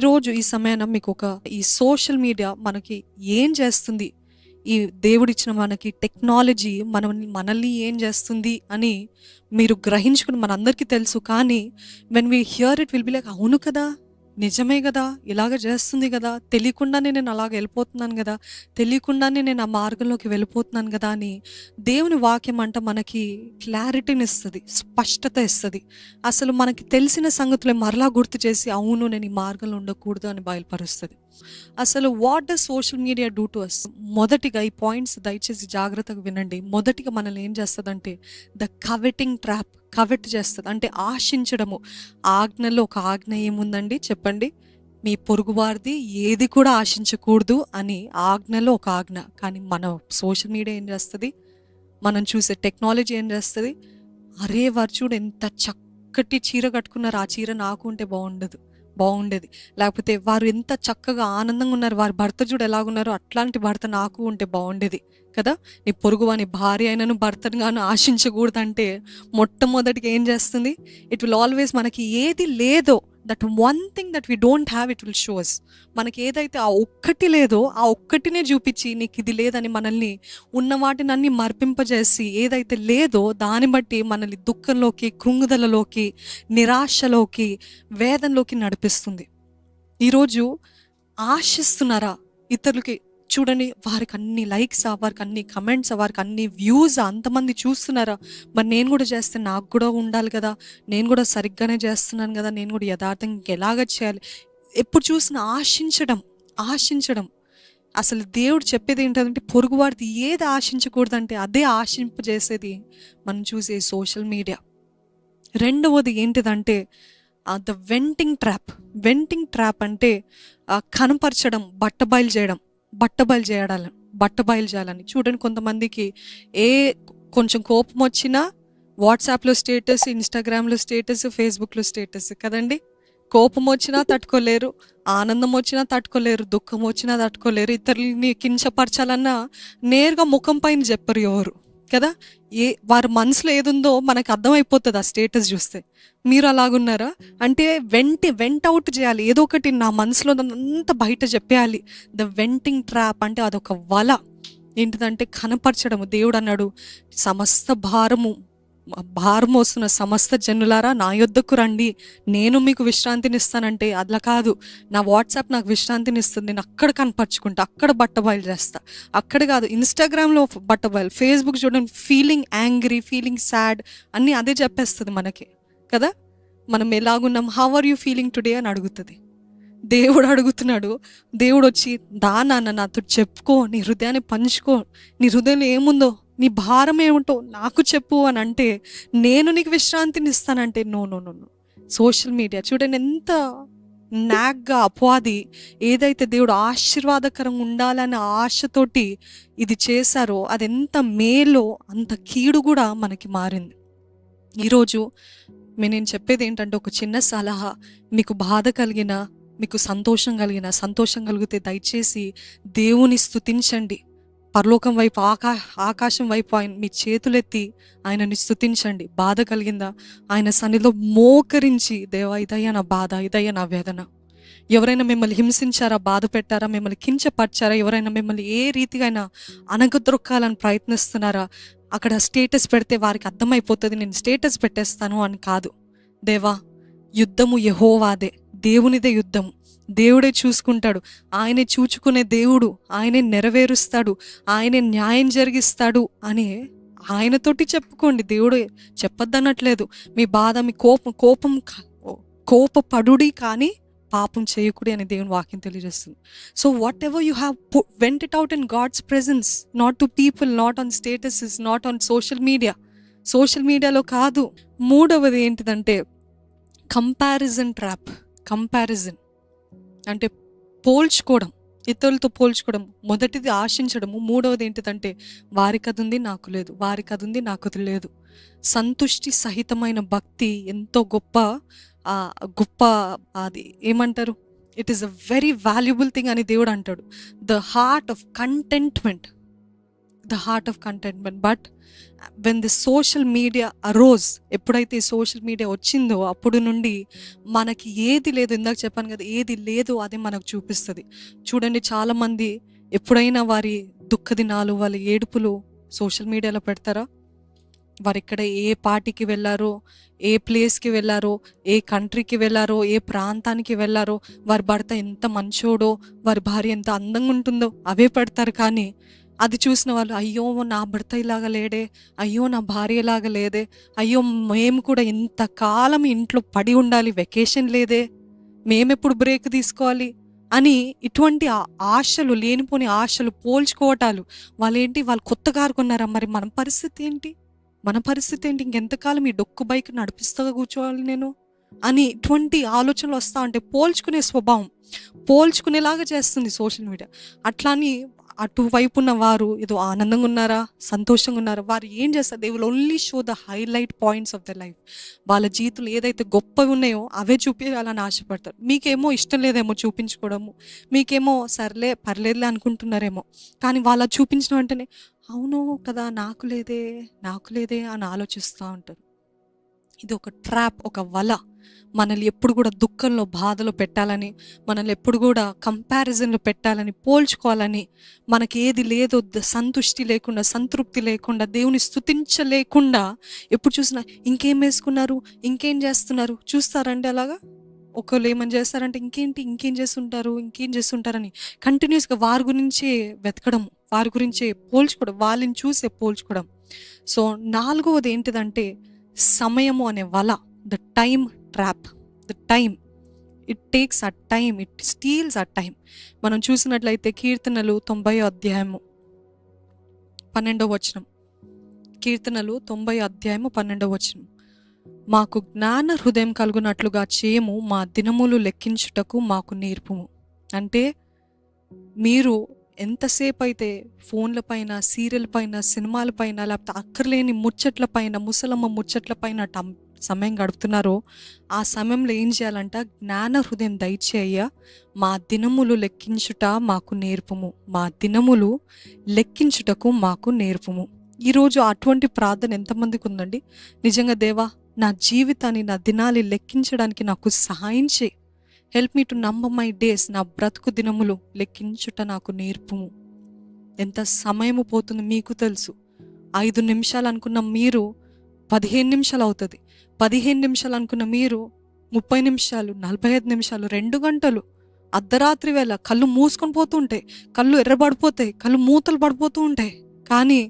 ఈరోజు ఈ సమయాన మీకు ఈ సోషల్ మీడియా మనకి ఏం చేస్తుంది, ఈ దేవుడిచ్చిన మనకి టెక్నాలజీ మనల్ని ఏం చేస్తుంది అని మీరు గ్రహించుకుని మనందరికీ తెలుసు. కానీ when we here it will be like, అవును కదా, నిజమే కదా, ఇలాగ చేస్తుంది కదా, తెలియకుండానే నేను అలాగ వెళ్ళిపోతున్నాను కదా, తెలియకుండానే నేను ఆ మార్గంలోకి వెళ్ళిపోతున్నాను కదా అని దేవుని వాక్యం అంట మనకి క్లారిటీని ఇస్తుంది, స్పష్టత ఇస్తుంది. అసలు మనకి తెలిసిన సంగతులే మరలా గుర్తు చేసి, అవును నేను ఈ మార్గంలో ఉండకూడదు అని బయలుపరుస్తుంది. అసలు what does social media do to us? మొదటిగా ఈ పాయింట్స్ దయచేసి జాగ్రత్తగా వినండి. మొదటిగా మనల్ని ఏం చేస్తుందంటే ద కవెటింగ్ ట్రాప్, కవెట్ చేస్తుంది. అంటే ఆశించడము. ఆజ్ఞలో ఒక ఆజ్ఞ ఏముందండి చెప్పండి? మీ పొరుగువారిది ఏది కూడా ఆశించకూడదు అని ఆజ్ఞలో ఒక ఆజ్ఞ. కానీ మన సోషల్ మీడియా ఏం చేస్తుంది, మనం చూసే టెక్నాలజీ ఏం చేస్తుంది, అరే వారు చూడు ఎంత చక్కటి చీర కట్టుకున్నారు, ఆ చీర నాకు ఉంటే బాగుండేది. లేకపోతే వారు ఎంత చక్కగా ఆనందంగా ఉన్నారు, వారి భర్త చూడు ఎలాగున్నారో అట్లాంటి భర్త నాకు ఉంటే బాగుండేది కదా. నీ పొరుగు వాని భార్య అయినను భర్తను గాను ఆశించకూడదంటే మొట్టమొదటిగా ఏం చేస్తుంది, ఇట్ విల్ ఆల్వేస్ మనకి ఏది లేదో, that one thing that we don't have, it will shows. మనకి ఏదైతే ఆ ఒక్కటి లేదో ఆ ఒక్కటినే చూపించి నీకు ఇది లేదని మనల్ని ఉన్న వాటిని అన్ని మర్పింపజేసి ఏదైతే లేదో దాన్ని బట్టి మనల్ని దుఃఖంలోకి, కృంగుదలలోకి, నిరాశలోకి, వేదనలోకి నడిపిస్తుంది. ఈరోజు ఆశిస్తున్నారా ఇతరులకి? చూడండి, వారికి అన్ని లైక్స్, వారికి అన్ని కమెంట్స్, వారికి అన్ని వ్యూస్, అంతమంది చూస్తున్నారా? మరి నేను కూడా చేస్తే నాకు కూడా ఉండాలి కదా, నేను కూడా సరిగ్గానే చేస్తున్నాను కదా, నేను కూడా యథార్థంగా ఎలాగ చేయాలి? ఎప్పుడు చూసినా ఆశించడం. అసలు దేవుడు చెప్పేది ఏంటంటే పొరుగువాడిది ఏది ఆశించకూడదంటే అదే ఆశింపజేసేది మనం చూసే సోషల్ మీడియా. రెండవది ఏంటిదంటే ద వెంటింగ్ ట్రాప్ అంటే కనపరచడం, బట్టబయలు చేయాలని. చూడండి, కొంతమందికి కొంచెం కోపం వచ్చినా వాట్సాప్లో స్టేటస్, ఇన్స్టాగ్రామ్లో స్టేటస్, ఫేస్బుక్లో స్టేటస్ కదండి. కోపం వచ్చినా తట్టుకోలేరు, ఆనందం వచ్చినా తట్టుకోలేరు, దుఃఖం వచ్చినా తట్టుకోలేరు. ఇతరులని కించపరచాలన్నా నేరుగా ముఖం పైన చెప్పరు ఎవరు కదా. వారి మనసులో ఏదుందో మనకు అర్థమైపోతుంది ఆ స్టేటస్ చూస్తే. మీరు అలాగున్నారా? అంటే వెంట్ అవుట్ చేయాలి, ఏదో ఒకటి నా మనసులో అంతా బయట చెప్పేయాలి. ద వెంటింగ్ ట్రాప్ అంటే అదొక వల. ఏంటిదంటే కనపరచడము. దేవుడు అన్నాడు, సమస్త భారం మోస్తున్న సమస్త జనులారా నా యొద్దకు రండి, నేను మీకు విశ్రాంతిని ఇస్తానంటే అట్లా కాదు. నా వాట్సాప్ నాకు విశ్రాంతిని ఇస్తుంది, నేను అక్కడ కనపరుచుకుంటా, అక్కడ బట్టబయలు చేస్తా. అక్కడ కాదు, ఇన్స్టాగ్రామ్లో బట్టబయలు, ఫేస్బుక్ చూడండి, ఫీలింగ్ యాంగ్రీ, ఫీలింగ్ సాడ్ అన్నీ అదే చెప్పేస్తుంది మనకి కదా. మనం ఎలాగున్నాం, how are you feeling today అని అడుగుతుంది. దేవుడు అడుగుతున్నాడు, దేవుడు వచ్చి నాన్న నాతో చెప్పుకో, నీ హృదయాన్ని పంచుకో, నీ హృదయంలో ఏముందో, నీ భారం ఏమిటో నాకు చెప్పు అని అంటే నేను నీకు విశ్రాంతిని ఇస్తానంటే నో. సోషల్ మీడియా చూడండి ఎంత నాగ్గా అపవాది ఏదైతే దేవుడు ఆశీర్వాదకరంగా ఉండాలనే ఆశతోటి ఇది చేశారో అది ఎంత మేలో అంత కీడు కూడా మనకి మారింది. ఈరోజు నేను చెప్పేది ఏంటంటే ఒక చిన్న సలహా. మీకు బాధ కలిగిన, మీకు సంతోషం కలిగితే దయచేసి దేవుని స్తుతించండి. పరలోకం వైపు, ఆకాశం వైపు ఆయన మీ చేతులెత్తి ఆయనని స్తుతించండి. బాధ కలిగిందా ఆయన సన్నిధిలో మోకరించి, దేవా ఇదయ్యా నా బాధ, ఇదయ్యా నా వేదన. ఎవరైనా మిమ్మల్ని హింసించారా, బాధ పెట్టారా, మిమ్మల్ని కించపరిచారా, ఎవరైనా మిమ్మల్ని ఏ రీతిగా అయినా అనగదొక్కాలని ప్రయత్నిస్తున్నారా, అక్కడ స్టేటస్ పెడితే వారికి అర్థమైపోతుంది నేను స్టేటస్ పెట్టేస్తాను అని కాదు. దేవా, యుద్ధము యెహోవాదే, దేవునిదే యుద్ధము, దేవుడే చూసుకుంటాడు, ఆయనే చూచుకునే దేవుడు, ఆయనే నెరవేరుస్తాడు, ఆయనే న్యాయం జరిగిస్తాడు అని ఆయనతోటి చెప్పుకోండి. దేవుడు చెప్పొద్దనట్లేదు. మీ బాధ, మీ కోపపడుడి కానీ పాపం చేయకుడి అని దేవుని వాక్యం తెలియజేస్తుంది. So what you have vent it out in God's presence, not to people, not on statuses, not on social మీడియాలో కాదు. మూడవది ఏంటిదంటే కంపారిజన్ ట్రాప్. అంటే పోల్చుకోవడం, ఇతరులతో పోల్చుకోవడం. మొదటిది ఆశించడము, మూడవది ఏంటిదంటే వారికి అది ఉంది నాకు లేదు, వారికి అది ఉంది నాకు అది లేదు. సంతుష్టి సహితమైన భక్తి ఎంతో గొప్ప అది ఏమంటారు, it is a very valuable thing అని దేవుడు అంటాడు. The heart of contentment. The heart of contentment. But when the social media arouse, ఎప్పుడైతే సోషల్ మీడియా వచ్చిందో అప్పుడు నుండి మనకి ఏది లేదు, ఇందాక చెప్పాను కదా, ఏది లేదు అదే మనకు చూపిస్తుంది. చూడండి, చాలామంది ఎప్పుడైనా వారి దుఃఖ దినాలు, వాళ్ళ ఏడుపులు సోషల్ మీడియాలో పెడతారా? వారు ఇక్కడ ఏ పార్టీకి వెళ్ళారో, ఏ ప్లేస్కి వెళ్ళారో, ఏ కంట్రీకి వెళ్ళారో, ఏ ప్రాంతానికి వెళ్ళారో, వారి భర్త ఎంత మంచోడో, వారి భార్య ఎంత అందంగా ఉంటుందో అవే పెడతారు. కానీ అది చూసిన వాళ్ళు, అయ్యో నా భర్త ఇలాగ లేడే, అయ్యో నా భార్య ఇలాగ లేదే, అయ్యో మేము కూడా ఇంతకాలం ఇంట్లో పడి ఉండాలి, వెకేషన్ లేదే, మేమెప్పుడు బ్రేక్ తీసుకోవాలి అని ఇటువంటి ఆశలు, లేనిపోని ఆశలు, పోల్చుకోవటాలు. వాళ్ళు కొత్త కారు కొన్నారా, మరి మన పరిస్థితి ఏంటి, మన పరిస్థితి ఏంటి, ఇంకెంతకాలం ఈ డొక్కు బైక్ నడిపిస్తా కూర్చోవాలి నేను అని ఇటువంటి ఆలోచనలు వస్తూ ఉంటే పోల్చుకునే స్వభావం, పోల్చుకునేలాగా చేస్తుంది సోషల్ మీడియా. అట్లా అని అటువైపు ఉన్న వారు ఏదో ఆనందంగా ఉన్నారా, సంతోషంగా ఉన్నారా, వారు ఏం చేస్తారు? They will only show the highlight points of the life. వాళ్ళ జీవితంలో ఏదైతే గొప్పవి ఉన్నాయో అవే చూపించాలని ఆశపడతారు. మీకేమో ఇష్టం లేదేమో చూపించుకోవడము, మీకేమో సర్లే పర్లేదులే అనుకుంటున్నారేమో. కానీ వాళ్ళ చూపించిన వెంటనే అవును కదా, నాకు లేదే అని ఆలోచిస్తూ ఉంటారు. ఇది ఒక ట్రాప్, ఒక వల. మనల్ని ఎప్పుడు కూడా దుఃఖంలో, బాధలో పెట్టాలని, మనల్ని ఎప్పుడు కూడా కంపారిజన్లో పెట్టాలని, పోల్చుకోవాలని, మనకి ఏది లేదో సంతుష్టి లేకుండా, సంతృప్తి లేకుండా, దేవుని స్తుతించలేకుండా, ఎప్పుడు చూసినా ఇంకేం వేసుకున్నారు, ఇంకేం చేస్తున్నారు చూస్తారండి. అలాగా ఒకళ్ళు ఏమని చేస్తారంటే ఇంకేం చేస్తుంటారని కంటిన్యూస్గా వారి గురించే వెతకడం, వారి గురించే పోల్చుకోవడం, వాళ్ళని చూసే పోల్చుకోవడం. సో 4వది ఏంటిదంటే సమయము అనే వల, the time trap. The time, it takes a time, it steals a time. మనం చూసినట్లయితే కీర్తనలు 90వ అధ్యాయము 12వ వచనం, కీర్తనలు 90వ అధ్యాయము 12వ వచనం, మాకు జ్ఞాన హృదయం కలుగునట్లుగా చేయము, మా దినములు లెక్కించుటకు మాకు నేర్పుము. అంటే మీరు ఎంతసేపు అయితే ఫోన్ల పైన, సీరియల్ పైన, సినిమాల పైన, లేకపోతే అక్కర్లేని ముచ్చట్ల పైన, ముసలమ్మ ముచ్చట్ల పైన సమయం గడుపుతున్నారో ఆ సమయంలో ఏం చేయాలంట? జ్ఞాన హృదయం దయచేయ, మా దినములు లెక్కించుట మాకు నేర్పుము, మా దినములు లెక్కించుటకు మాకు నేర్పుము. ఈరోజు అటువంటి ప్రార్థన ఎంతమందికి ఉందండి? నిజంగా దేవా, నా జీవితాన్ని, నా దినాలు లెక్కించడానికి నాకు సహాయం చేయి. Help me to number my days, నా బ్రతుకు దినములు లెక్కించుట నాకు నేర్పుము. ఎంత సమయము పోతుంది మీకు తెలుసు. 5 నిమిషాలు అనుకున్న మీరు 15 నిమిషాలు అవుతుంది, 15 నిమిషాలు అనుకున్న మీరు 30 నిమిషాలు, 45 నిమిషాలు, 2 గంటలు, అర్ధరాత్రి వేళ కళ్ళు మూసుకొని పోతూ ఉంటాయి, కళ్ళు ఎర్రబడిపోతాయి, కళ్ళు మూతలు పడిపోతూ ఉంటాయి. కానీ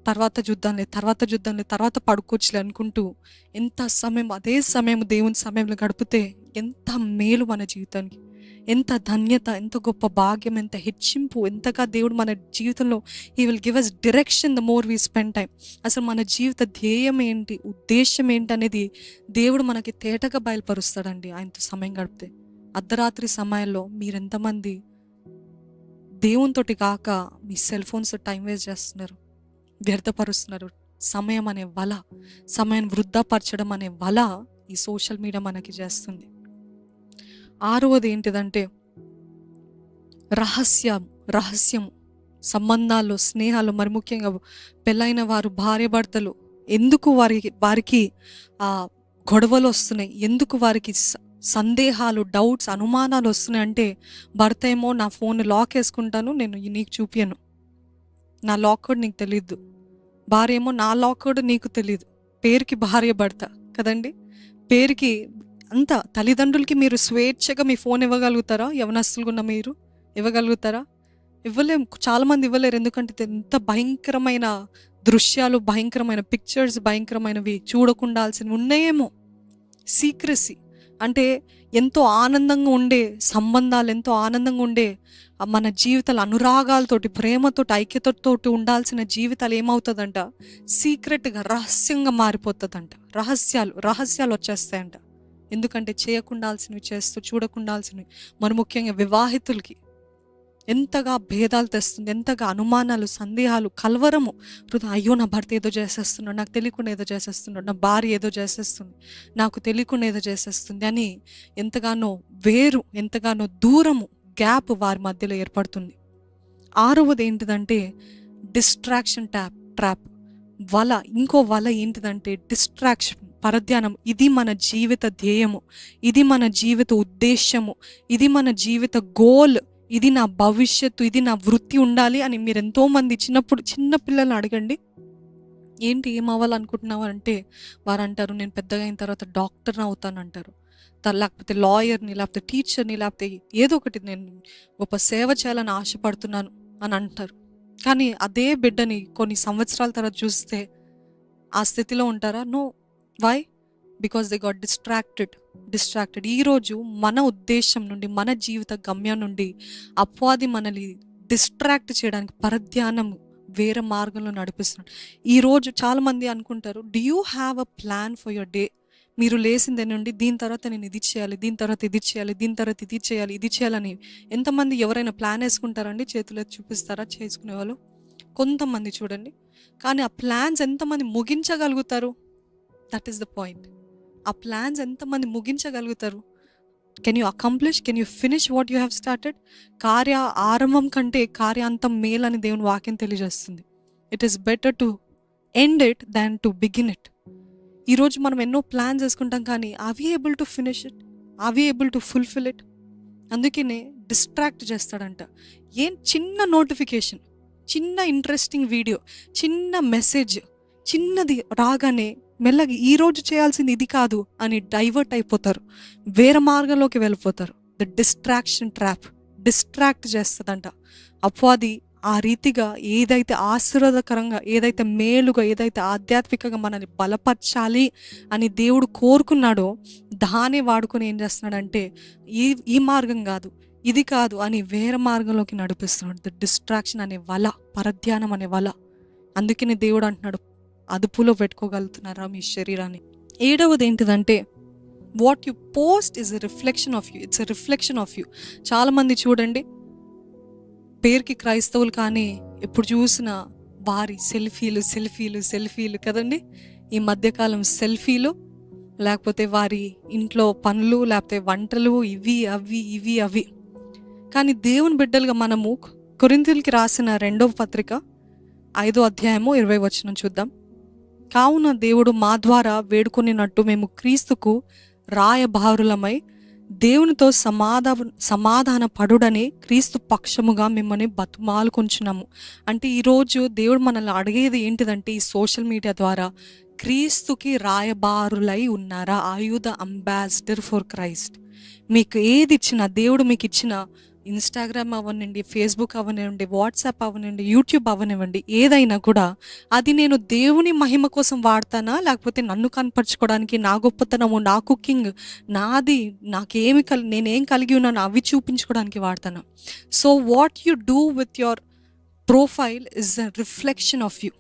తర్వాత చూద్దాంలే, తర్వాత పడుకోవచ్చులే అనుకుంటూ ఎంత సమయం, అదే సమయం దేవుని సమయంలో గడిపితే ఎంత మేలు మన జీవితానికి, ఎంత ధన్యత, ఎంత గొప్ప భాగ్యం, ఎంత హెచ్చింపు, ఎంతగా దేవుడు మన జీవితంలో he will give us direction the more we spend time. అసలు మన జీవిత ధ్యేయం ఏంటి, ఉద్దేశం ఏంటి అనేది దేవుడు మనకి తేటగా బయలుపరుస్తాడండి ఆయనతో సమయం గడిపితే. అర్ధరాత్రి సమయాల్లో మీరెంతమంది దేవునితోటి కాక మీ సెల్ ఫోన్స్ టైం వేస్ట్ చేస్తున్నారు, వ్యర్థపరుస్తున్నారు? సమయం అనే వల, సమయం వృద్ధాపరచడం అనే వల ఈ సోషల్ మీడియా మనకి చేస్తుంది. 6వది ఏంటిదంటే రహస్యం సంబంధాలు, స్నేహాలు, మరి ముఖ్యంగా పెళ్ళైన వారు, భార్య భర్తలు, ఎందుకు వారికి గొడవలు వస్తున్నాయి, ఎందుకు వారికి సందేహాలు, డౌట్స్, అనుమానాలు వస్తున్నాయి అంటే, భర్త ఏమో నా ఫోన్ లాక్ వేసుకుంటాను, నేను నీకు చూపించను, నా లాక్ కోడ్ నీకు తెలీదు, భార్య ఏమో నా లాక్ కోడ్ నీకు తెలీదు. పేరుకి భార్య భర్త కదండి, పేరుకి అంత. తల్లిదండ్రులకి మీరు స్వేచ్ఛగా మీ ఫోన్ ఇవ్వగలుగుతారా? యవనస్తులుగా ఉన్న మీరు ఇవ్వగలుగుతారా? ఇవ్వలేము, చాలామంది ఇవ్వలేరు. ఎందుకంటే ఎంత భయంకరమైన దృశ్యాలు, భయంకరమైన పిక్చర్స్, భయంకరమైనవి చూడకుండాల్సినవి ఉన్నాయేమో. సీక్రెసీ అంటే ఎంతో ఆనందంగా ఉండే సంబంధాలు, ఎంతో ఆనందంగా ఉండే మన జీవితాలు, అనురాగాలతోటి, ప్రేమతోటి, ఐక్యతతోటి ఉండాల్సిన జీవితాలు ఏమవుతుందంట? సీక్రెట్గా, రహస్యంగా మారిపోతుందంట. రహస్యాలు వచ్చేస్తాయంట. ఎందుకంటే చేయకుండాల్సినవి చేస్తూ, చూడకుండాల్సినవి. మరి ముఖ్యంగా వివాహితులకి ఎంతగా భేదాలు తెస్తుంది, ఎంతగా అనుమానాలు, సందేహాలు, కలవరము. అయ్యో నా భర్త ఏదో చేసేస్తున్నాడు, నాకు తెలియకుండా ఏదో చేసేస్తున్నాడు, నా భార్య ఏదో చేసేస్తుంది, నాకు తెలియకుండా ఏదో చేసేస్తుంది అని ఎంతగానో ఎంతగానో దూరము, గ్యాప్ వారి మధ్యలో ఏర్పడుతుంది. 6వది ఏంటిదంటే డిస్ట్రాక్షన్ ట్రాప్. వల, ఇంకో వల ఏంటిదంటే డిస్ట్రాక్షన్, పరధ్యానం. ఇది మన జీవిత ధ్యేయము, ఇది మన జీవిత ఉద్దేశము, ఇది మన జీవిత గోల్, ఇది నా భవిష్యత్తు, ఇది నా వృత్తి ఉండాలి అని మీరు ఎంతోమంది చిన్న పిల్లల్ని అడగండి, ఏంటి ఏం అవ్వాలనుకుంటున్నావు అంటే వారు అంటారు, నేను పెద్దగా అయిన తర్వాత డాక్టర్ని అవుతాను అంటారు, లేకపోతే లాయర్ని, లేకపోతే టీచర్ని, లేకపోతే ఏదో ఒకటి నేను గొప్ప సేవ చేయాలని ఆశపడుతున్నాను అని అంటారు. కానీ అదే బిడ్డని కొన్ని సంవత్సరాల తర్వాత చూస్తే ఆ స్థితిలో ఉంటారా? No. Why? Because they got distracted. ఈరోజు మన ఉద్దేశం నుండి, మన జీవిత గమ్యం నుండి అపవాది మనల్ని డిస్ట్రాక్ట్ చేయడానికి పరధ్యానం వేరే మార్గంలో నడిపిస్తున్నాడు. ఈరోజు చాలామంది అనుకుంటారు, do you have a plan for your day? మీరు లేసిందే నుండి దీని తర్వాత నేను ఇది చేయాలి, దీని తర్వాత ఇది చేయాలి, దీని తర్వాత ఇది చేయాలని ఎంతమంది ఎవరైనా ప్లాన్ వేసుకుంటారండి? చేతులు చూపిస్తారా చేసుకునే వాళ్ళు? కొంతమంది చూడండి. కానీ ఆ ప్లాన్స్ ఎంతమంది ముగించగలుగుతారు? That is the point. ఆ ప్లాన్స్ ఎంతమంది ముగించగలుగుతారు? Can you accomplish, can you finish what you have started? కార్య ఆరంభం కంటే కార్యాంతం మేలని దేవుని వాక్యం తెలియజేస్తుంది. It is better to end it than to begin it. ఈరోజు మనం ఎన్నో ప్లాన్స్ వేసుకుంటాం, కానీ are we able to finish it? Are we able to fulfil it? అందుకనే డిస్ట్రాక్ట్ చేస్తాడంట. ఏం చిన్న నోటిఫికేషన్, చిన్న ఇంట్రెస్టింగ్ వీడియో, చిన్న మెసేజ్, చిన్నది రాగానే మెల్లగా ఈరోజు చేయాల్సింది ఇది కాదు అని డైవర్ట్ అయిపోతారు, వేరే మార్గంలోకి వెళ్ళిపోతారు. ద డిస్ట్రాక్షన్ ట్రాప్ డిస్ట్రాక్ట్ చేస్తుందంట అపవాది. ఆ రీతిగా ఏదైతే ఆశీర్వాదకరంగా, ఏదైతే మేలుగా, ఏదైతే ఆధ్యాత్మికంగా మనల్ని బలపరచాలి అని దేవుడు కోరుకున్నాడో దాన్ని వాడుకొని ఏం చేస్తున్నాడంటే ఈ మార్గం కాదు, ఇది కాదు అని వేరే మార్గంలోకి నడిపిస్తున్నాడు. ద డిస్ట్రాక్షన్ అనే వల, పరధ్యానం అనే వల. అందుకని దేవుడు అంటున్నాడు, అదుపులో పెట్టుకోగలుగుతున్నారా మీ శరీరాన్ని? 7వది ఏంటిదంటే, what you post is a reflection of you. It's a reflection of you. చాలామంది చూడండి, పేరుకి క్రైస్తవులు కానీ ఎప్పుడు చూసినా వారి సెల్ఫీలు కదండి. ఈ మధ్యకాలం సెల్ఫీలు, లేకపోతే వారి ఇంట్లో పనులు, లేకపోతే వంటలు, ఇవి అవి. కానీ దేవుని బిడ్డలుగా మనము కొరింథీయులకి రాసిన 2వ పత్రిక 5వ అధ్యాయము 20వ వచనం చూద్దాం. కావున దేవుడు మా ద్వారా వేడుకొనినట్టు మేము క్రీస్తుకు రాయబారులమై దేవునితో సమాధాన పడుడని క్రీస్తు పక్షముగా మిమ్మల్ని బతుమాలుకొంచున్నాము. అంటే ఈరోజు దేవుడు మనల్ని అడిగేది ఏంటిదంటే, ఈ సోషల్ మీడియా ద్వారా క్రీస్తుకి రాయబారులై ఉన్నారా? Are you the ambassador for Christ? మీకు ఏది ఇచ్చినా, దేవుడు మీకు ఇచ్చిన ఇన్స్టాగ్రామ్ అవనండి, ఫేస్బుక్ అవనివ్వండి, వాట్సాప్ అవనివ్వండి, యూట్యూబ్ అవనివ్వండి, ఏదైనా కూడా అది నేను దేవుని మహిమ కోసం వాడతానా, లేకపోతే నన్ను కనపరచుకోవడానికి, నా గొప్పతనము, నా కుకింగ్, నాది, నేనేం కలిగి ఉన్నాను అవి చూపించుకోవడానికి వాడతానా? So what you do with your profile is a reflection of you.